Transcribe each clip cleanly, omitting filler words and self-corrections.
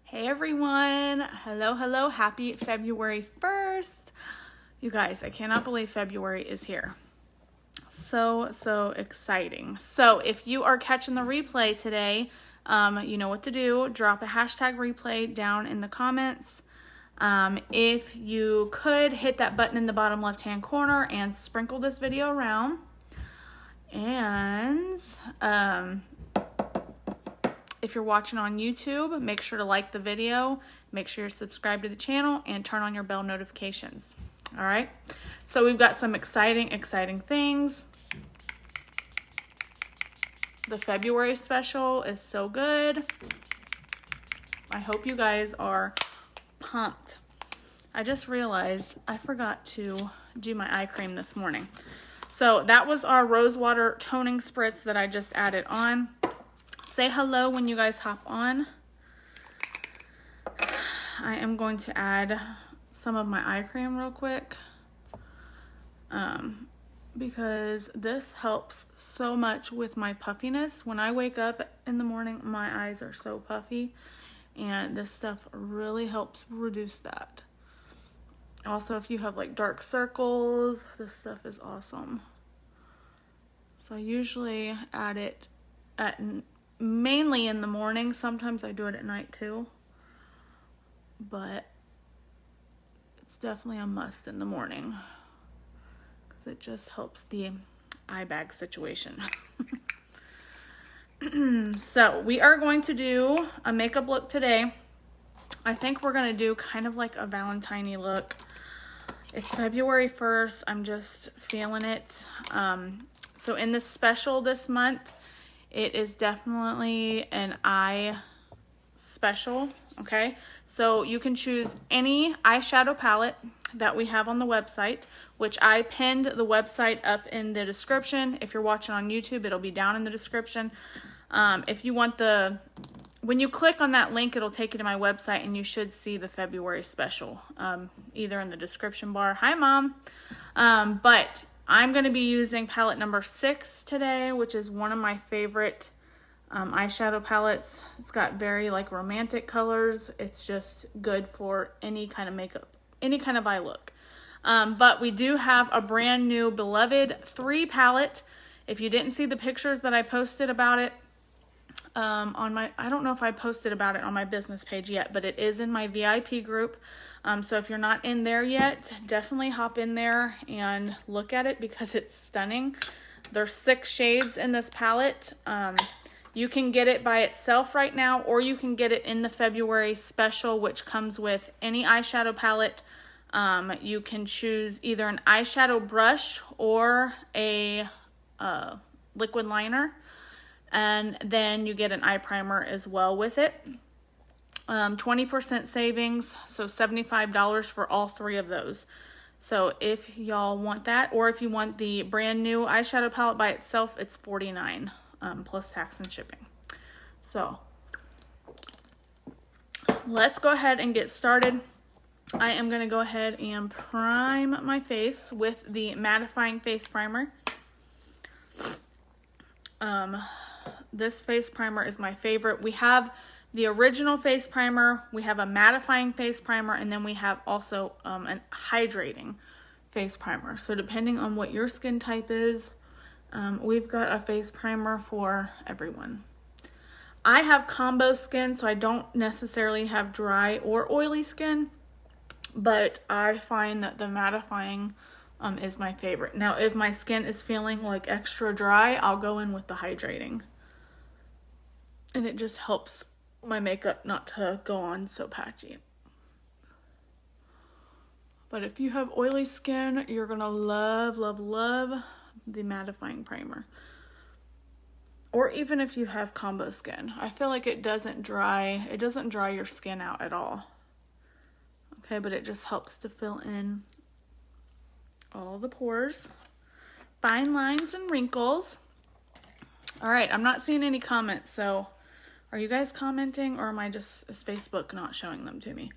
Hey everyone, hello, happy February 1st. You guys, I cannot believe February is here. So exciting. So if you are catching the replay today, you know what to do. Drop a hashtag replay down in the comments. If you could hit that button in the bottom left hand corner and sprinkle this video around. And if you're watching on YouTube, make sure to like the video, make sure you're subscribed to the channel, and turn on your bell notifications. All right, so we've got some exciting things. The February special is so good. I hope you guys are pumped. I just realized I forgot to do my eye cream this morning. So that was our rose water toning spritz that I just added on. Say hello when you guys hop on. I am going to add some of my eye cream real quick because this helps so much with my puffiness. When I wake up in the morning, my eyes are so puffy, and this stuff really helps reduce that. Also, if you have like dark circles, this stuff is awesome. So I usually add it mainly in the morning. Sometimes I do it at night too, but it's definitely a must in the morning because it just helps the eye bag situation. So we are going to do a makeup look today. I think we're going to do kind of like a Valentine-y look. It's February 1st. I'm just feeling it. So in this special this month, it is definitely an eye special, okay? So you can choose any eyeshadow palette that we have on the website, which I pinned the website up in the description. If you're watching on YouTube, it'll be down in the description. If you want when you click on that link, it'll take you to my website and you should see the February special, either in the description bar. Hi, Mom. But I'm going to be using palette number 6 today, which is one of my favorite eyeshadow palettes. It's got very like romantic colors. It's just good for any kind of makeup, any kind of eye look. But we do have a brand new beloved 3 palette. If you didn't see the pictures that I posted about it I don't know if I posted about it on my business page yet, but it is in my VIP group. So if you're not in there yet, definitely hop in there and look at it because it's stunning. There's 6 shades in this palette. You can get it by itself right now, or you can get it in the February special, which comes with any eyeshadow palette. You can choose either an eyeshadow brush or a liquid liner. And then you get an eye primer as well with it. 20% savings, so $75 for all 3 of those. So if y'all want that, or if you want the brand new eyeshadow palette by itself, it's $49 plus tax and shipping. So let's go ahead and get started. I am going to go ahead and prime my face with the mattifying face primer. This face primer is my favorite. We have the original face primer, we have a mattifying face primer, and then we have also an hydrating face primer. So depending on what your skin type is, we've got a face primer for everyone. I have combo skin, so I don't necessarily have dry or oily skin, but I find that the mattifying is my favorite. Now, if my skin is feeling like extra dry, I'll go in with the hydrating. And it just helps my makeup not to go on so patchy. But if you have oily skin, you're gonna love the mattifying primer. Or even if you have combo skin. I feel like it doesn't dry your skin out at all. Okay, but it just helps to fill in all the pores, fine lines and wrinkles. All right, I'm not seeing any comments, so are you guys commenting, or is Facebook not showing them to me?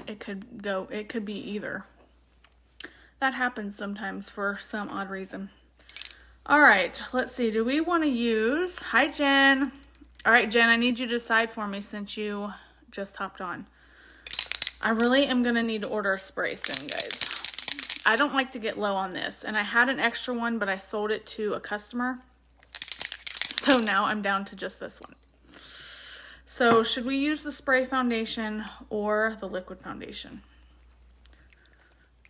It could be either. That happens sometimes for some odd reason. All right, let's see. Do we want to use, hi Jen, All right, Jen, I need you to decide for me since you just hopped on. I really am going to need to order a spray soon, guys. I don't like to get low on this, and I had an extra one, but I sold it to a customer. So now I'm down to just this one. So should we use the spray foundation or the liquid foundation?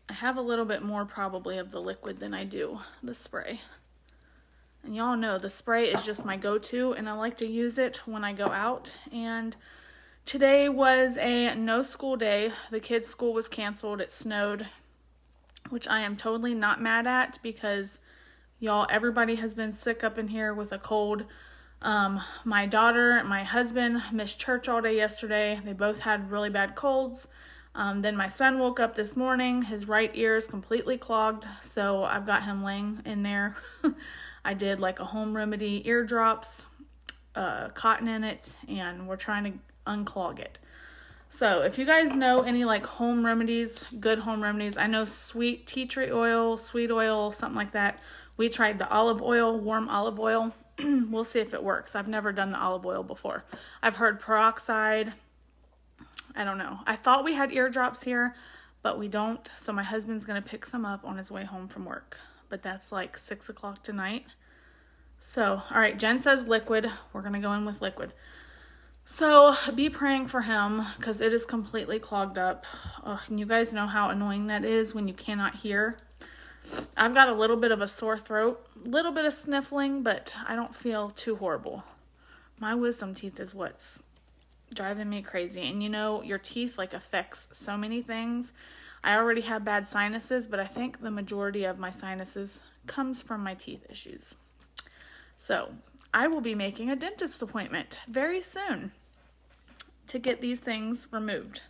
I have a little bit more probably of the liquid than I do the spray. And y'all know the spray is just my go-to, and I like to use it when I go out. And today was a no school day. The kids' school was canceled. It snowed, which I am totally not mad at because y'all, everybody has been sick up in here with a cold. My daughter and my husband missed church all day yesterday. They both had really bad colds. Then my son woke up this morning. His right ear is completely clogged, so I've got him laying in there. I did like a home remedy eardrops, cotton in it, and we're trying to unclog it. So if you guys know any like home remedies, good home remedies, I know sweet tea tree oil, sweet oil, something like that. We tried the olive oil, warm olive oil. We'll see if it works. I've never done the olive oil before. I've heard peroxide. I don't know. I thought we had eardrops here, but we don't. So my husband's going to pick some up on his way home from work. But that's like 6 o'clock tonight. So, all right, Jen says liquid. We're going to go in with liquid. So be praying for him because it is completely clogged up. And you guys know how annoying that is when you cannot hear. I've got a little bit of a sore throat, a little bit of sniffling, but I don't feel too horrible. My wisdom teeth is what's driving me crazy. And you know, your teeth like affects so many things. I already have bad sinuses, but I think the majority of my sinuses comes from my teeth issues. So I will be making a dentist appointment very soon to get these things removed.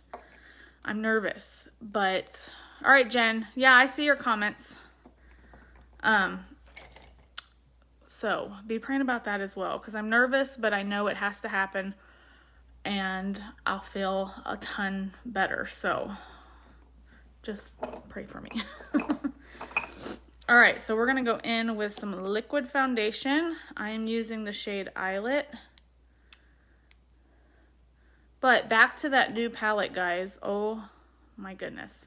I'm nervous, but all right, Jen. Yeah, I see your comments. So be praying about that as well, because I'm nervous, but I know it has to happen, and I'll feel a ton better. So just pray for me. All right, so we're gonna go in with some liquid foundation. I am using the shade Eyelet. But back to that new palette, guys. Oh my goodness.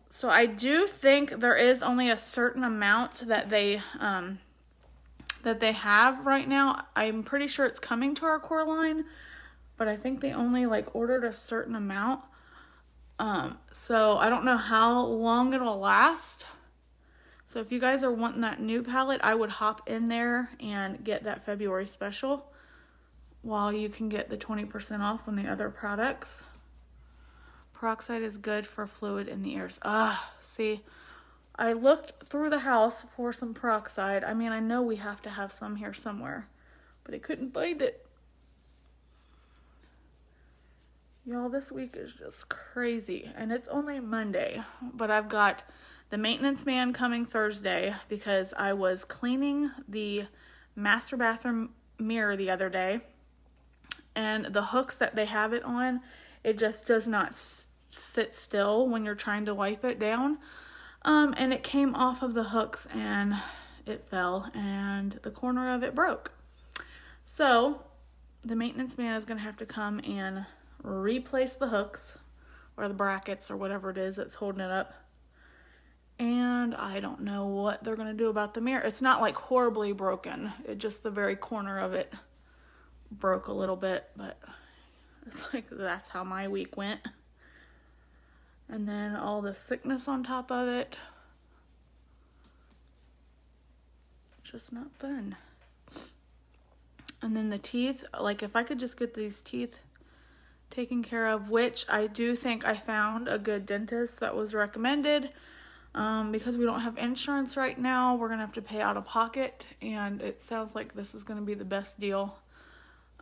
So I do think there is only a certain amount that they have right now. I'm pretty sure it's coming to our core line, but I think they only like ordered a certain amount. So I don't know how long it'll last. So if you guys are wanting that new palette, I would hop in there and get that February special while you can get the 20% off on the other products. Peroxide is good for fluid in the ears. See, I looked through the house for some peroxide. I mean, I know we have to have some here somewhere, but I couldn't find it. Y'all, this week is just crazy, and it's only Monday, but I've got the maintenance man coming Thursday because I was cleaning the master bathroom mirror the other day, and the hooks that they have it on, it just does not sit still when you're trying to wipe it down. And it came off of the hooks and it fell and the corner of it broke. So the maintenance man is going to have to come and replace the hooks or the brackets or whatever it is that's holding it up. And I don't know what they're going to do about the mirror. It's not like horribly broken. It just the very corner of it broke a little bit, but it's like that's how my week went. And then all the sickness on top of it. Just not fun. And then the teeth, like if I could just get these teeth taken care of, which I do think I found a good dentist that was recommended. Because we don't have insurance right now, we're going to have to pay out of pocket. And it sounds like this is going to be the best deal.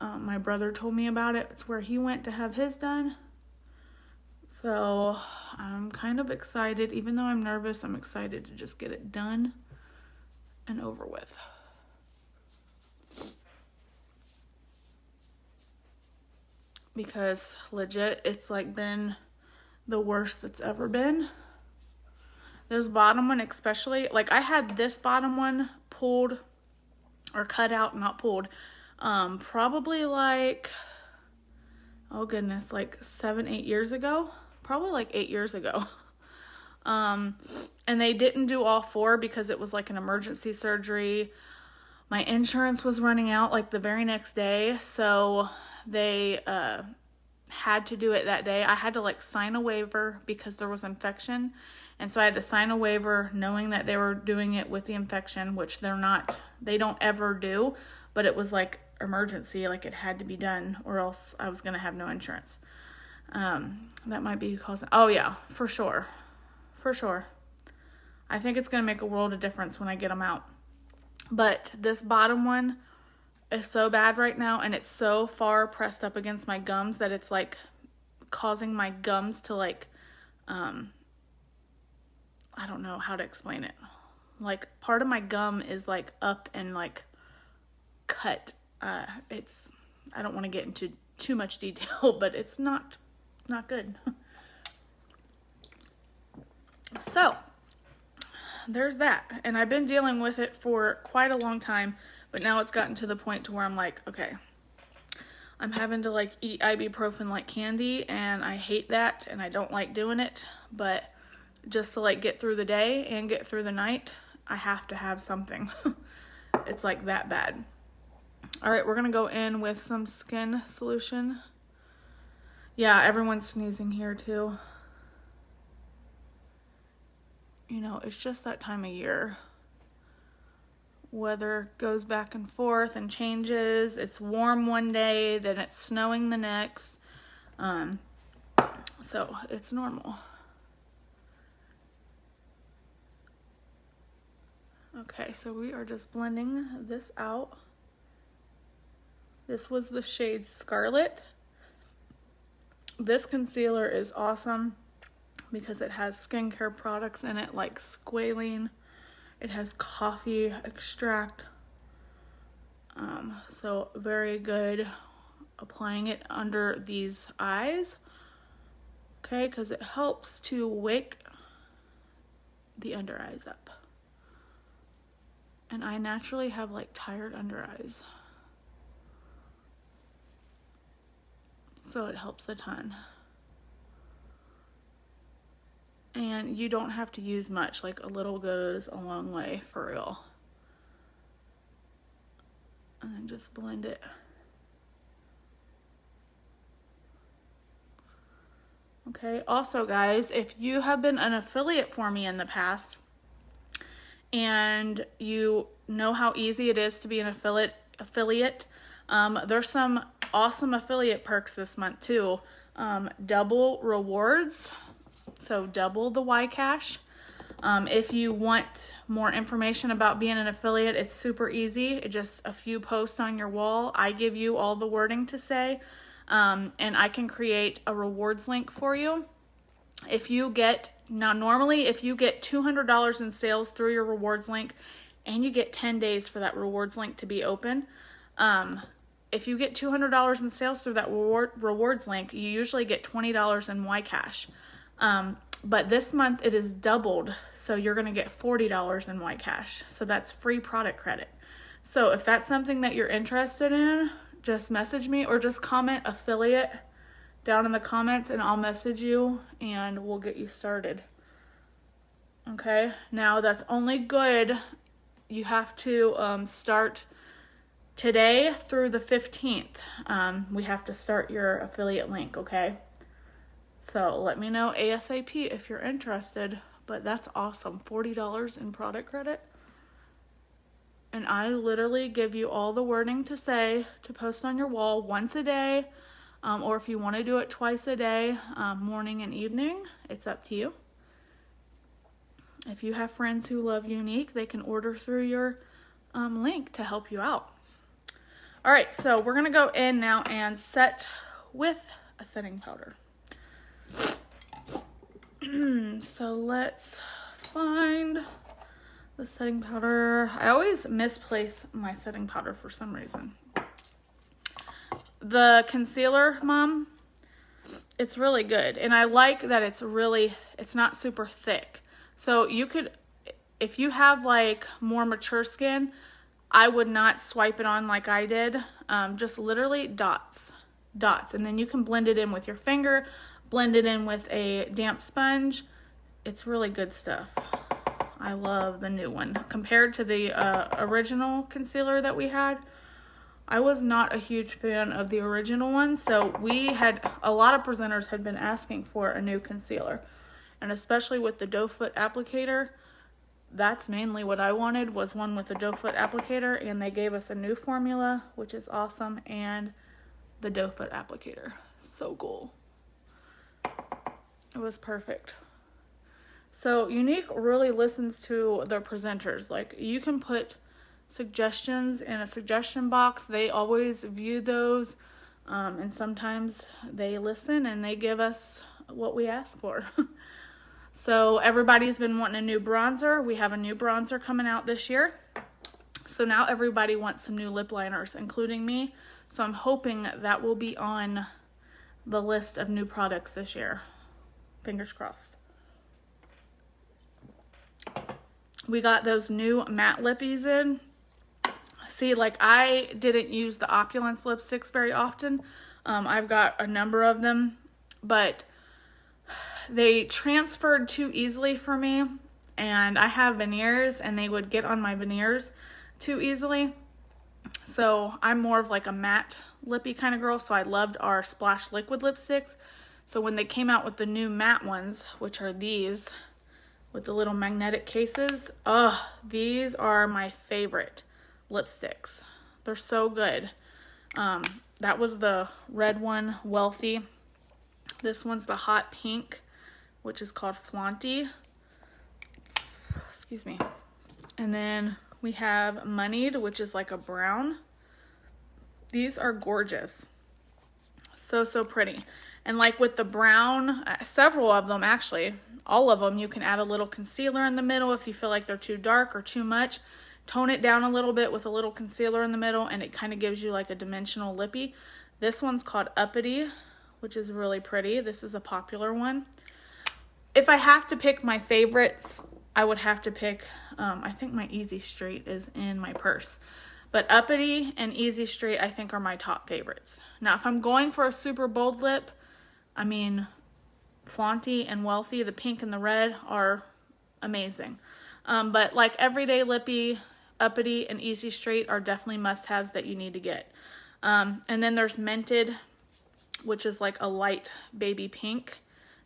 My brother told me about it. It's where he went to have his done. So I'm kind of excited. Even though I'm nervous, I'm excited to just get it done and over with. Because legit, it's like been the worst that's ever been. This bottom one especially, like I had this bottom one pulled or cut out, not pulled. Probably like, oh goodness, like 7-8 years ago. Probably like 8 years ago. And they didn't do all 4 because it was like an emergency surgery. My insurance was running out like the very next day, so they had to do it that day. I had to like sign a waiver because there was infection, and so I had to sign a waiver knowing that they were doing it with the infection, which they don't ever do, but it was like emergency, like it had to be done or else I was going to have no insurance. That might be causing, oh yeah, for sure. I think it's going to make a world of difference when I get them out. But this bottom one is so bad right now, and it's so far pressed up against my gums that it's like causing my gums to like, I don't know how to explain it. Like part of my gum is like up and like cut. I don't want to get into too much detail, but it's not good. So there's that, and I've been dealing with it for quite a long time, but now it's gotten to the point to where I'm like, okay, I'm having to like eat ibuprofen like candy, and I hate that, and I don't like doing it, but just to like get through the day and get through the night, I have to have something. It's like that bad. All right, we're gonna go in with some skin solution. Yeah, everyone's sneezing here too. You know, it's just that time of year. Weather goes back and forth and changes. It's warm one day, then it's snowing the next. So it's normal. Okay, so we are just blending this out. This was the shade Scarlet. This concealer is awesome because it has skincare products in it like squalene. It has coffee extract. So very good. Applying it under these eyes. Okay, because it helps to wake the under eyes up. And I naturally have like tired under eyes. So it helps a ton. And you don't have to use much, like a little goes a long way, for real. And then just blend it. Okay, also guys, if you have been an affiliate for me in the past, and you know how easy it is to be an affiliate, there's some awesome affiliate perks this month too. Double rewards. So double the YCash. If you want more information about being an affiliate, it's super easy. It's just a few posts on your wall. I give you all the wording to say, and I can create a rewards link for you. Normally if you get $200 in sales through your rewards link, and you get 10 days for that rewards link to be open, if you get $200 in sales through that rewards link, you usually get $20 in YCash. But this month it is doubled, so you're going to get $40 in YCash. So that's free product credit. So if that's something that you're interested in, just message me or just comment affiliate down in the comments and I'll message you and we'll get you started. Okay, now that's only good. You have to start today through the 15th. We have to start your affiliate link, okay? So let me know ASAP if you're interested, but that's awesome. $40 in product credit. And I literally give you all the wording to say to post on your wall once a day, or if you want to do it twice a day, morning and evening, it's up to you. If you have friends who love Unique, they can order through your link to help you out. All right, so we're going to go in now and set with a setting powder. So let's find the setting powder. I always misplace my setting powder for some reason. The concealer, Mom, it's really good. And I like that it's not super thick. So you could, if you have like more mature skin, I would not swipe it on like I did. Just literally dots. And then you can blend it in with your finger, blend it in with a damp sponge. It's really good stuff. I love the new one. Compared to the original concealer that we had, I was not a huge fan of the original one. So a lot of presenters had been asking for a new concealer. And especially with the doe foot applicator, that's mainly what I wanted, was one with a doe foot applicator. And they gave us a new formula, which is awesome. And the doe foot applicator. So cool. It was perfect. So Younique really listens to their presenters. Like, you can put suggestions in a suggestion box. They always view those, and sometimes they listen and they give us what we ask for. So everybody's been wanting a new bronzer. We have a new bronzer coming out this year. So now everybody wants some new lip liners, including me. So I'm hoping that will be on the list of new products this year. Fingers crossed. We got those new matte lippies in. See, like, I didn't use the Opulence lipsticks very often. I've got a number of them, but they transferred too easily for me. And I have veneers, and they would get on my veneers too easily. So I'm more of like a matte lippy kind of girl. So I loved our Splash liquid lipsticks. So when they came out with the new matte ones, which are these, with the little magnetic cases. These are my favorite lipsticks. They're so good. That was the red one, Wealthy. This one's the hot pink, which is called Flaunty. Excuse me. And then we have Moneyed, which is like a brown. These are gorgeous. So pretty. And like with the brown, several of them actually, all of them, you can add a little concealer in the middle if you feel like they're too dark or too much. Tone it down a little bit with a little concealer in the middle, and it kind of gives you like a dimensional lippy. This one's called Uppity, which is really pretty. This is a popular one. If I have to pick my favorites, I would have to pick, I think my Easy Street is in my purse. But Uppity and Easy Street, I think, are my top favorites. Now, if I'm going for a super bold lip, I mean, Flaunty and Wealthy, the pink and the red, are amazing. But like Everyday Lippy, Uppity, and Easy Street are definitely must-haves that you need to get. And then there's Mented, which is like a light baby pink.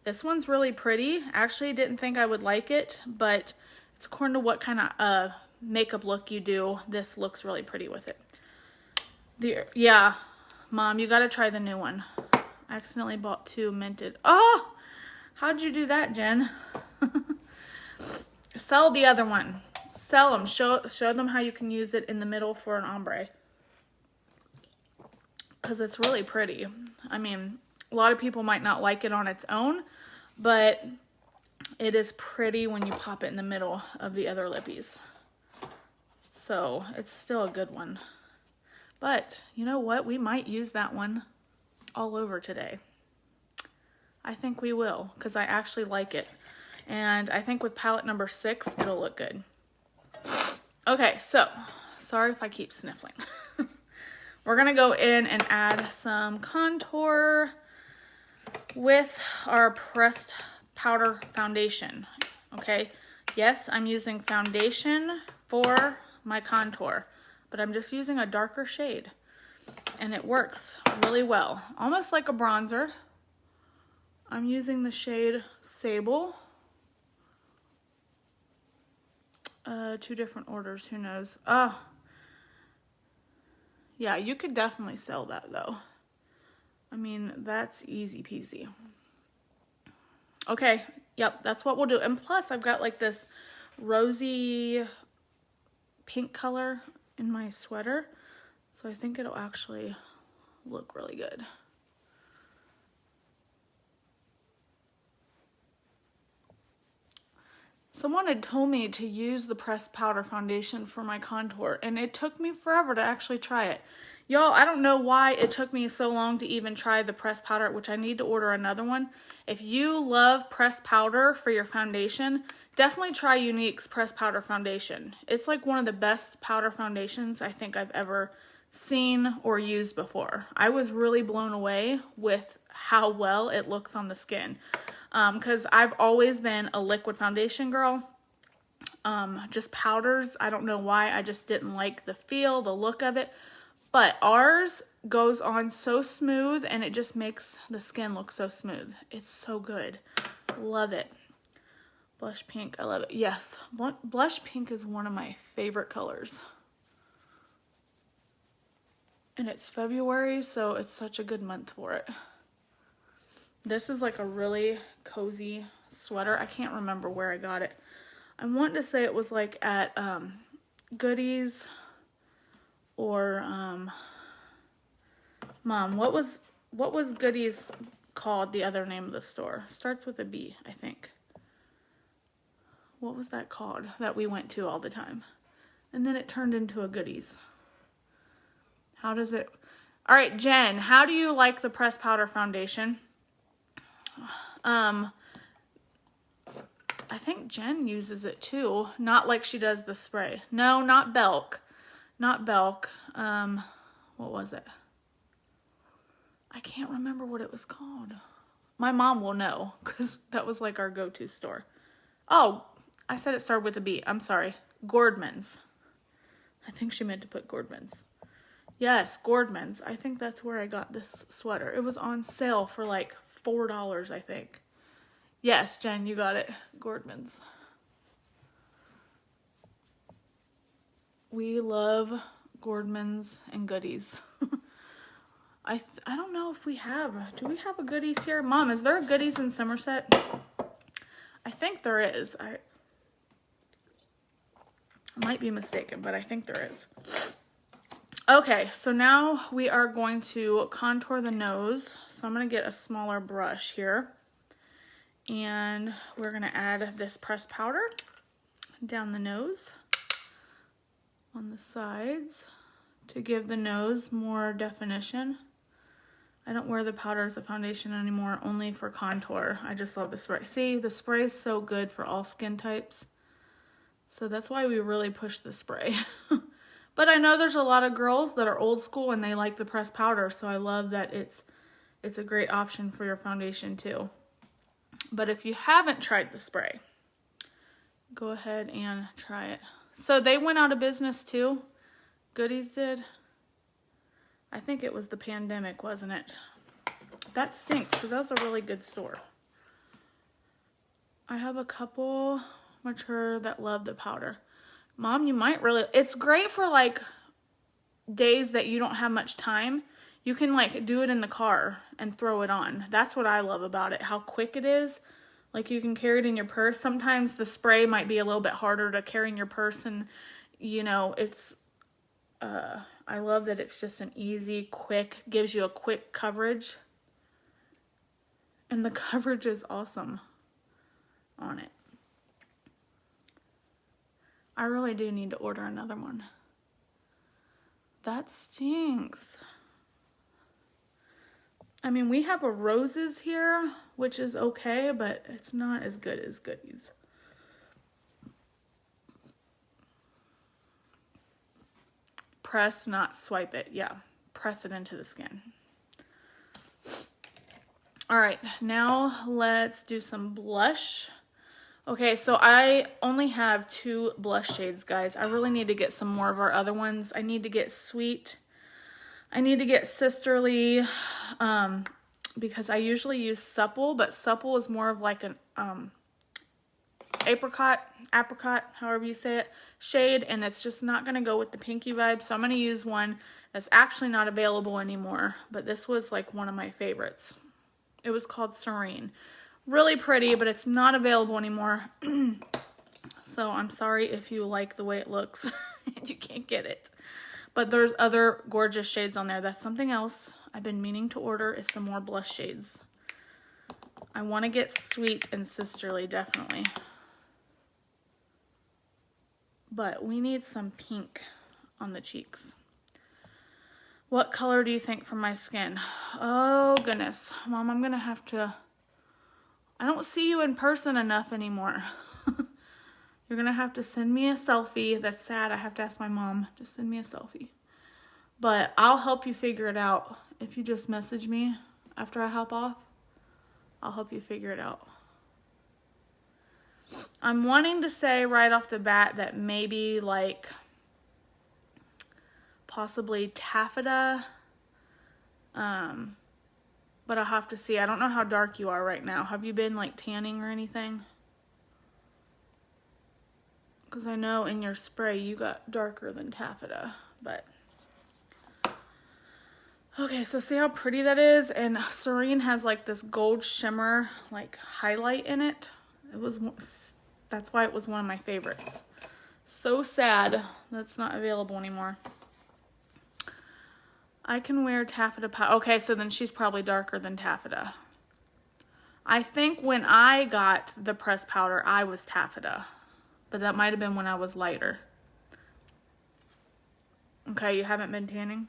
This one's really pretty. Actually, didn't think I would like it, but it's according to what kind of makeup look you do. This looks really pretty with it. Yeah, Mom, you got to try the new one. I accidentally bought 2 Mented. Oh, how'd you do that, Jen? Sell the other one. Sell them. Show them how you can use it in the middle for an ombre. Because it's really pretty. I mean, a lot of people might not like it on its own, but it is pretty when you pop it in the middle of the other lippies. So it's still a good one. But you know what? We might use that one all over today. I think we will, because I actually like it. And I think with palette number 6, it'll look good. Okay, so sorry if I keep sniffling. We're going to go in and add some contour with our pressed powder foundation. Okay, yes, I'm using foundation for my contour, but I'm just using a darker shade. And it works really well. Almost like a bronzer. I'm using the shade Sable. 2 different orders, who knows? Oh, yeah, you could definitely sell that though. I mean, that's easy peasy. Okay, yep, that's what we'll do. And plus, I've got like this rosy pink color in my sweater. So I think it'll actually look really good. Someone had told me to use the pressed powder foundation for my contour, and it took me forever to actually try it. Y'all, I don't know why it took me so long to even try the pressed powder, which I need to order another one. If you love pressed powder for your foundation, definitely try Unique's Press Powder Foundation. It's like one of the best powder foundations I think I've ever seen or used before. I was really blown away with how well it looks on the skin. Because I've always been a liquid foundation girl. Just powders, I don't know why, I just didn't like the feel, the look of it. But ours goes on so smooth and it just makes the skin look so smooth. It's so good. Love it. Blush pink, I love it. Yes, blush pink is one of my favorite colors. And it's February, so it's such a good month for it. This is like a really cozy sweater. I can't remember where I got it. I want to say it was like at Goodies or Mom, what was Goodies called, the other name of the store? Starts with a B, I think. What was that called that we went to all the time? And then it turned into a Goodies. How does it... All right, Jen, how do you like the pressed powder foundation? I think Jen uses it too. Not like she does the spray. No, not Belk. Not Belk. What was it? I can't remember what it was called. My mom will know because that was like our go-to store. Oh, I said it started with a B. I'm sorry. Gordman's. I think she meant to put Gordman's. Yes, Gordman's. I think that's where I got this sweater. It was on sale for like $4, I think. Yes, Jen, you got it. Gordman's. We love Gordman's and Goodies. I don't know if we have. Do we have a Goodies here? Mom, is there a Goodies in Somerset? I think there is. I might be mistaken, but I think there is. Okay, so now we are going to contour the nose. So I'm going to get a smaller brush here. And we're going to add this pressed powder down the nose on the sides to give the nose more definition. I don't wear the powder as a foundation anymore, only for contour. I just love the spray. See, the spray is so good for all skin types. So that's why we really push the spray. But I know there's a lot of girls that are old school and they like the pressed powder, so I love that it's a great option for your foundation too. But if you haven't tried the spray, go ahead and try it. So they went out of business too. Goodies did. I think it was the pandemic, wasn't it? That stinks because that was a really good store. I have a couple mature that love the powder. Mom, you might really... It's great for like days that you don't have much time. You can like do it in the car and throw it on. That's what I love about it. How quick it is. Like you can carry it in your purse. Sometimes the spray might be a little bit harder to carry in your purse. And you know, it's... I love that it's just an easy, quick... Gives you a quick coverage. And the coverage is awesome on it. I really do need to order another one. That stinks. I mean, we have a Roses here, which is okay, but it's not as good as Goodies. Press, not swipe it. Yeah, press it into the skin. All right, now let's do some blush. Okay, so I only have 2 blush shades, guys. I really need to get some more of our other ones. I need to get Sweet. I need to get Sisterly, because I usually use Supple, but Supple is more of like an apricot, however you say it, shade, and it's just not going to go with the pinky vibe. So I'm going to use one that's actually not available anymore, but this was like one of my favorites. It was called Serene. Really pretty, but it's not available anymore. So I'm sorry if you like the way it looks and you can't get it. But there's other gorgeous shades on there. That's something else I've been meaning to order is some more blush shades. I want to get Sweet and Sisterly, definitely. But we need some pink on the cheeks. What color do you think for my skin? Oh, goodness. Mom, I'm going to have to... I don't see you in person enough anymore. You're gonna have to send me a selfie. That's sad. I have to ask my mom to send me a selfie. But I'll help you figure it out. If you just message me after I hop off, I'll help you figure it out. I'm wanting to say right off the bat that maybe like possibly taffeta. But I'll have to see. I don't know how dark you are right now. Have you been like tanning or anything? Because I know in your spray you got darker than taffeta, but. Okay, so see how pretty that is? And Serene has like this gold shimmer like highlight in it. That's why it was one of my favorites. So sad that's not available anymore. I can wear taffeta powder. Okay, so then she's probably darker than taffeta. I think when I got the press powder, I was taffeta. But that might have been when I was lighter. Okay, you haven't been tanning?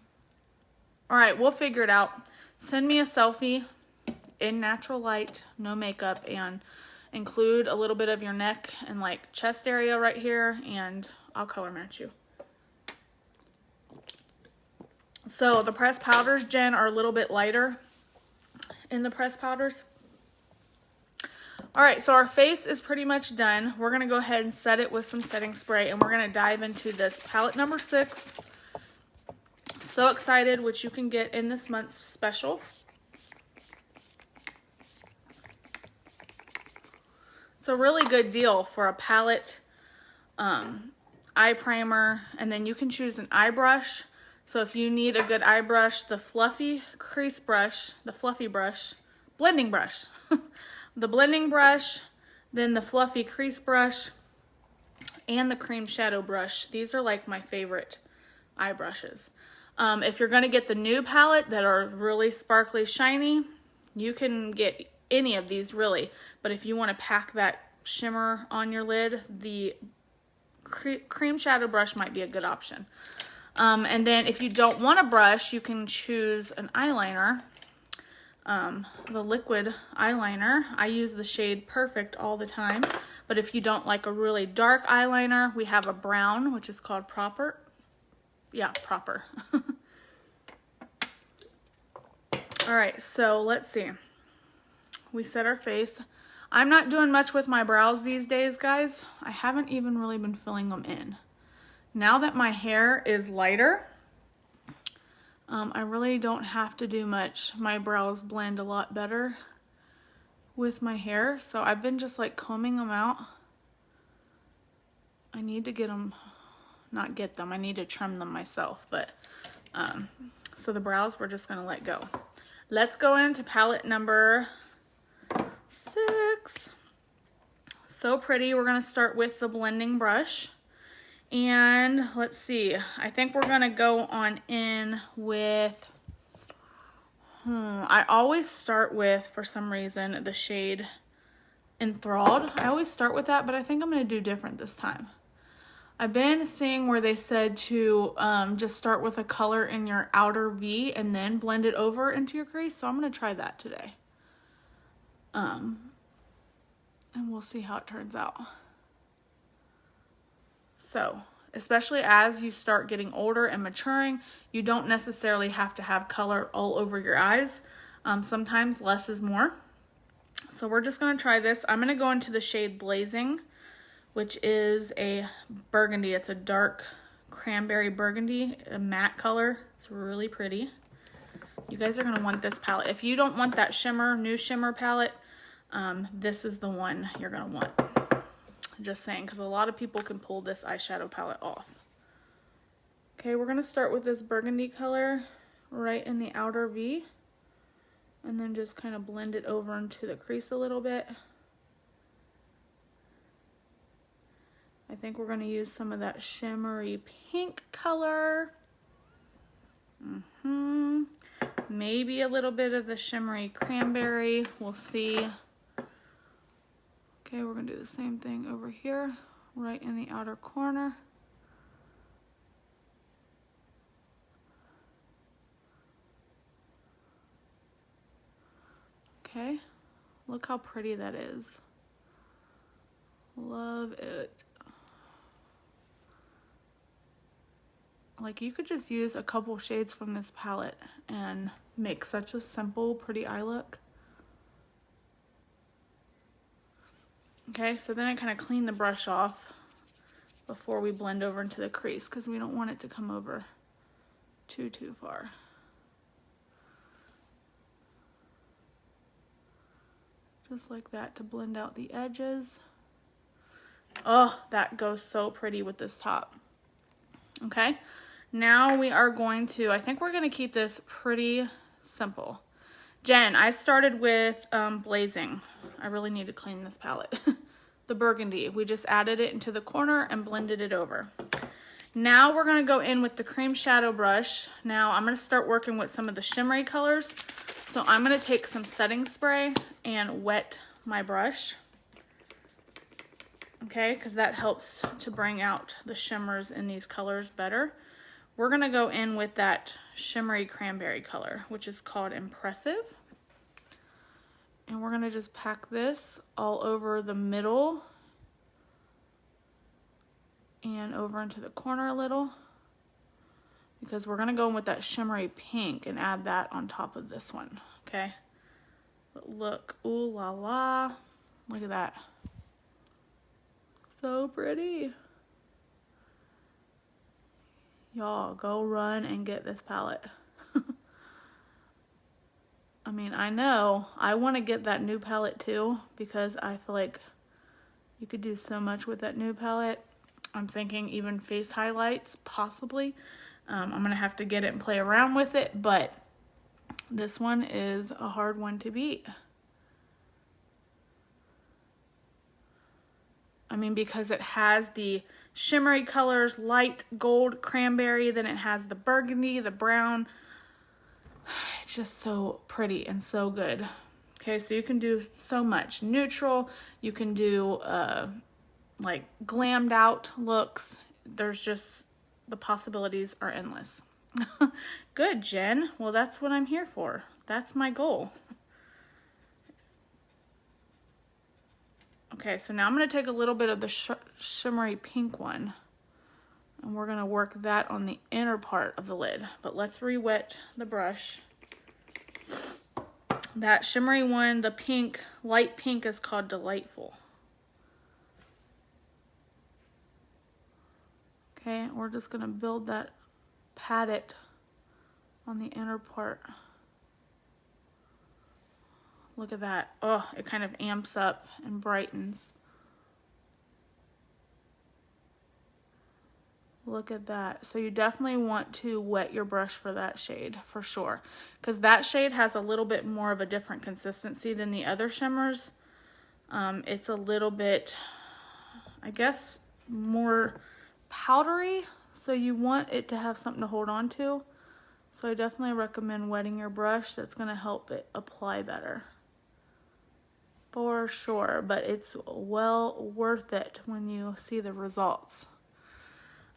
All right, we'll figure it out. Send me a selfie in natural light, no makeup, and include a little bit of your neck and like chest area right here, and I'll color match you. So the pressed powders, Jen, are a little bit lighter in the pressed powders. All right, so our face is pretty much done. We're gonna go ahead and set it with some setting spray, and we're gonna dive into this palette number 6. So excited, which you can get in this month's special. It's a really good deal for a palette, eye primer, and then you can choose an eye brush. So if you need a good eye brush, the fluffy crease brush, the fluffy brush, blending brush, the blending brush, then the fluffy crease brush, and the cream shadow brush. These are like my favorite eye brushes. If you're gonna get the new palette that are really sparkly, shiny, you can get any of these really. But if you wanna pack that shimmer on your lid, the cream shadow brush might be a good option. And then if you don't want a brush, you can choose an eyeliner, the liquid eyeliner. I use the shade Perfect all the time. But if you don't like a really dark eyeliner, we have a brown, which is called Proper. Yeah, Proper. All right, so let's see. We set our face. I'm not doing much with my brows these days, guys. I haven't even really been filling them in. Now that my hair is lighter, I really don't have to do much. My brows blend a lot better with my hair, so I've been just like combing them out. I need to get them, not get them, I need to trim them myself, but so the brows we're just gonna let go. Let's go into palette number 6. So pretty. We're gonna start with the blending brush. And let's see, I think we're gonna go on in with, I always start with, for some reason, the shade Enthralled. I always start with that, but I think I'm gonna do different this time. I've been seeing where they said to just start with a color in your outer V and then blend it over into your crease, so I'm gonna try that today. And we'll see how it turns out. So, especially as you start getting older and maturing, you don't necessarily have to have color all over your eyes. Sometimes less is more. So we're just gonna try this. I'm gonna go into the shade Blazing, which is a burgundy. It's a dark cranberry burgundy, a matte color. It's really pretty. You guys are gonna want this palette. If you don't want that shimmer, new shimmer palette, this is the one you're gonna want. Just saying, because a lot of people can pull this eyeshadow palette off. Okay, we're gonna start with this burgundy color right in the outer V, and then just kind of blend it over into the crease a little bit. I think we're gonna use some of that shimmery pink color. Maybe a little bit of the shimmery cranberry, we'll see. Okay, we're gonna do the same thing over here, right in the outer corner. Okay, look how pretty that is. Love it. Like, you could just use a couple shades from this palette and make such a simple, pretty eye look. Okay, so then I kind of clean the brush off before we blend over into the crease because we don't want it to come over too far. Just like that to blend out the edges. Oh, that goes so pretty with this top. Okay, now we are going to, I think we're going to keep this pretty simple. Jen, I started with Blazing. I really need to clean this palette. The burgundy. We just added it into the corner and blended it over. Now we're going to go in with the cream shadow brush. Now I'm going to start working with some of the shimmery colors. So I'm going to take some setting spray and wet my brush. Okay, because that helps to bring out the shimmers in these colors better. We're going to go in with that shimmery cranberry color, which is called Impressive. And we're going to just pack this all over the middle and over into the corner a little, because we're going to go in with that shimmery pink and add that on top of this one. Okay, but look, ooh la la, look at that. So pretty. Y'all, go run and get this palette. I mean, I know I want to get that new palette too, because I feel like you could do so much with that new palette. I'm thinking even face highlights, possibly. I'm going to have to get it and play around with it, but this one is a hard one to beat. I mean, because it has the shimmery colors, light gold, cranberry, then it has the burgundy, the brown. It's just so pretty and so good. Okay, so you can do so much. Neutral, you can do like glammed out looks. There's just, the possibilities are endless. Good, Jen. Well, that's what I'm here for. That's my goal. Okay, so now I'm going to take a little bit of the shimmery pink one, and we're going to work that on the inner part of the lid. But let's re-wet the brush. That shimmery one, the pink, light pink, is called Delightful. Okay, we're just going to build that, pat it on the inner part. Look at that. Oh, it kind of amps up and brightens. Look at that. So you definitely want to wet your brush for that shade, for sure. Because that shade has a little bit more of a different consistency than the other shimmers. It's a little bit, I guess, more powdery. So you want it to have something to hold on to. So I definitely recommend wetting your brush. That's going to help it apply better. For sure, but it's well worth it when you see the results.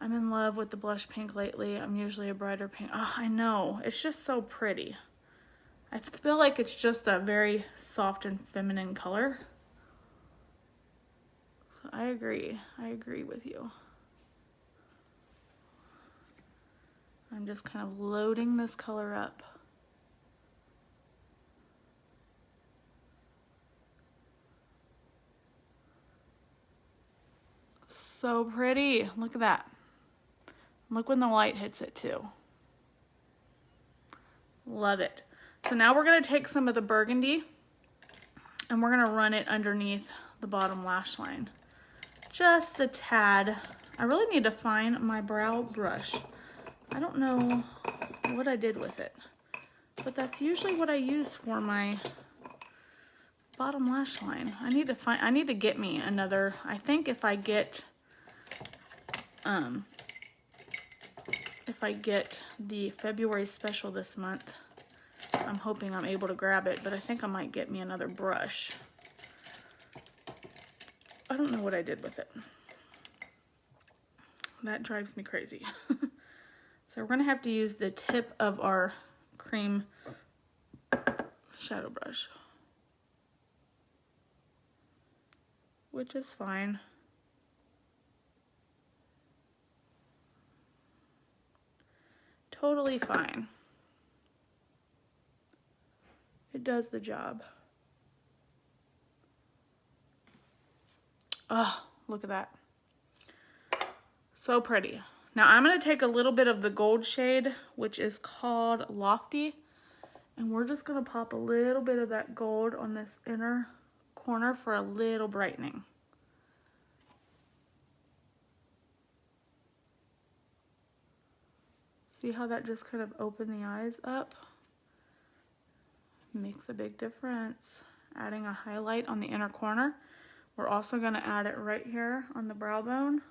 I'm in love with the blush pink lately. I'm usually a brighter pink. Oh, I know. It's just so pretty. I feel like it's just a very soft and feminine color. So I agree. I agree with you. I'm just kind of loading this color up. So pretty. Look at that. Look when the light hits it too. Love it. So now we're going to take some of the burgundy and we're going to run it underneath the bottom lash line. Just a tad. I really need to find my brow brush. I don't know what I did with it, but that's usually what I use for my bottom lash line. I need to get me another. I think if I get the February special this month, I'm hoping I'm able to grab it, but I think I might get me another brush. I don't know what I did with it. That drives me crazy. So we're gonna have to use the tip of our cream shadow brush, which is fine. totally fine. It does the job. Oh, look at that. So pretty. Now I'm going to take a little bit of the gold shade, which is called Lofty, and we're just going to pop a little bit of that gold on this inner corner for a little brightening. See how that just kind of opened the eyes up? Makes a big difference. Adding a highlight on the inner corner. We're also going to add it right here on the brow bone.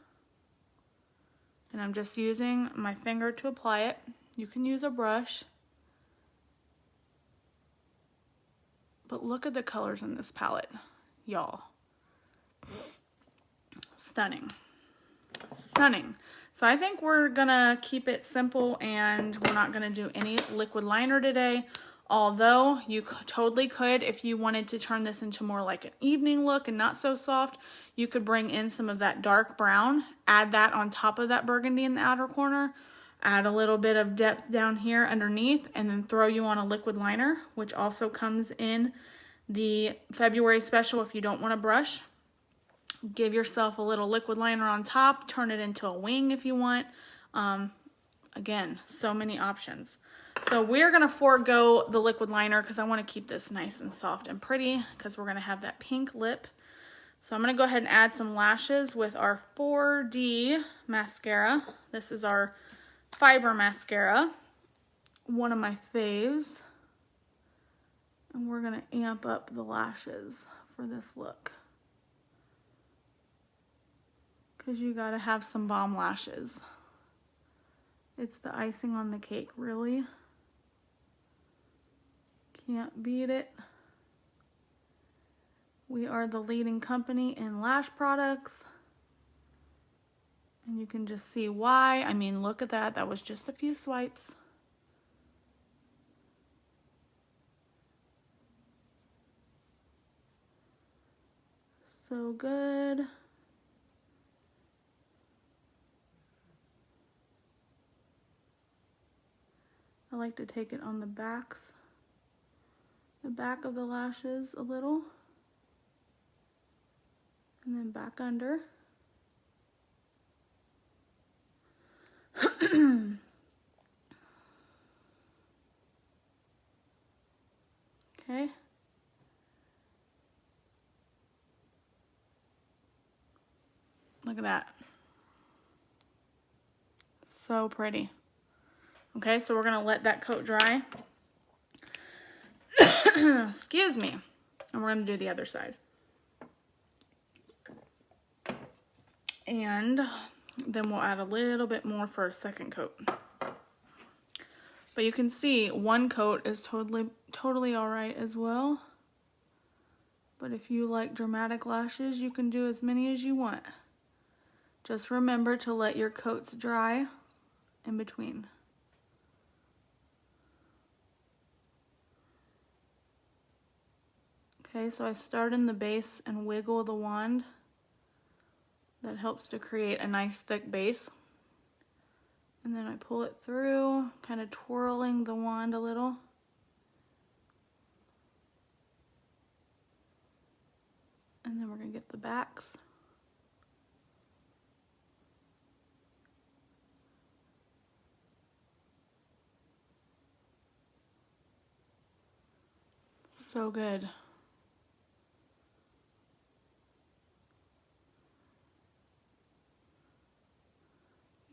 And I'm just using my finger to apply it. You can use a brush. But look at the colors in this palette, y'all. Stunning. Stunning. So I think we're gonna keep it simple and we're not gonna do any liquid liner today. Although you totally could, if you wanted to turn this into more like an evening look and not so soft, you could bring in some of that dark brown, add that on top of that burgundy in the outer corner, add a little bit of depth down here underneath, and then throw you on a liquid liner, which also comes in the February special if you don't want to brush. Give yourself a little liquid liner on top, turn it into a wing if you want. Again, so many options. So we're going to forego the liquid liner because I want to keep this nice and soft and pretty because we're going to have that pink lip. So I'm going to go ahead and add some lashes with our 4D mascara. This is our fiber mascara, one of my faves. And we're going to amp up the lashes for this look, because you got to have some bomb lashes. It's the icing on the cake, really. Can't beat it. We are the leading company in lash products. And you can just see why. I mean, look at that. That was just a few swipes. So good. I like to take it on the backs, the back of the lashes a little, and then back under. Okay. Look at that. So pretty. Okay, so we're gonna let that coat dry. Excuse me. And we're gonna do the other side. And then we'll add a little bit more for a second coat. But you can see one coat is totally all right as well. But if you like dramatic lashes, you can do as many as you want. Just remember to let your coats dry in between. Okay, so I start in the base and wiggle the wand. That helps to create a nice thick base. And then I pull it through, kind of twirling the wand a little. And then we're going to get the backs. So good.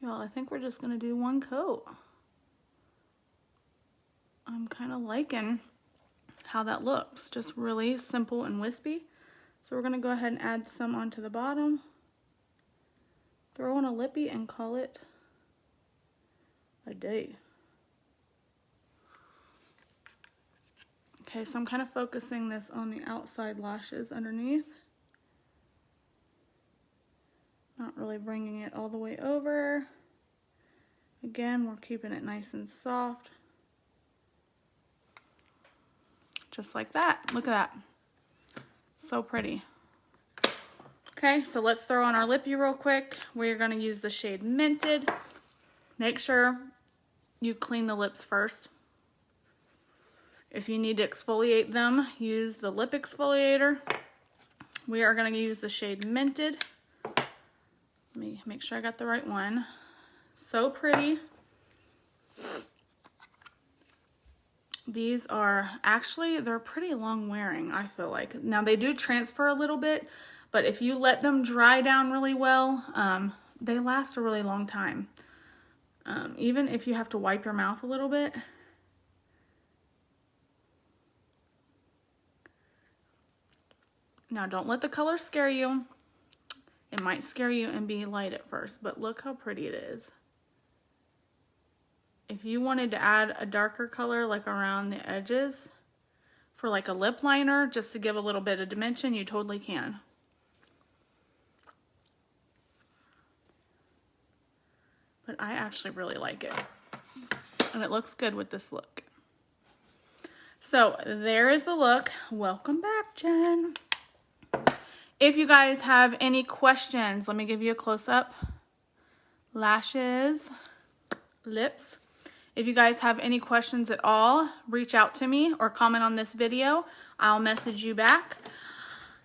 Y'all, I think we're just going to do one coat. I'm kind of liking how that looks. Just really simple and wispy. So we're going to go ahead and add some onto the bottom. Throw on a lippy and call it a day. Okay, so I'm kind of focusing this on the outside lashes underneath. Not really bringing it all the way over. Again, we're keeping it nice and soft. Just like that. Look at that. So pretty. Okay, so let's throw on our lippy real quick. We're going to use the shade Minted. Make sure you clean the lips first. If you need to exfoliate them, use the lip exfoliator. We are going to use the shade Minted. Let me make sure I got the right one. So pretty. These are actually, they're pretty long wearing, I feel like. Now they do transfer a little bit, but if you let them dry down really well, they last a really long time. Even if you have to wipe your mouth a little bit. Now don't let the color scare you. It might scare you and be light at first, but look how pretty it is. If you wanted to add a darker color like around the edges for like a lip liner, just to give a little bit of dimension, you totally can. But I actually really like it. And it looks good with this look. So there is the look. Welcome back, Jen. If you guys have any questions, let me give you a close-up. Lashes, lips. If you guys have any questions at all, reach out to me or comment on this video. I'll message you back.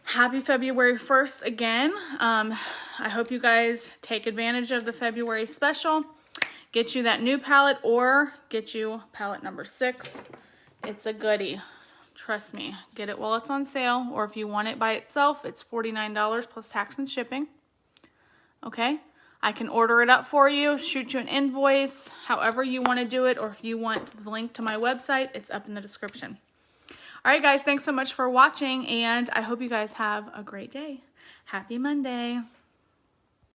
Happy February 1st again. I hope you guys take advantage of the February special. Get you that new palette or get you palette number 6. It's a goodie. Trust me. Get it while it's on sale, or if you want it by itself, it's $49 plus tax and shipping. Okay? I can order it up for you, shoot you an invoice, however you want to do it, or if you want the link to my website, it's up in the description. All right, guys, thanks so much for watching, and I hope you guys have a great day. Happy Monday.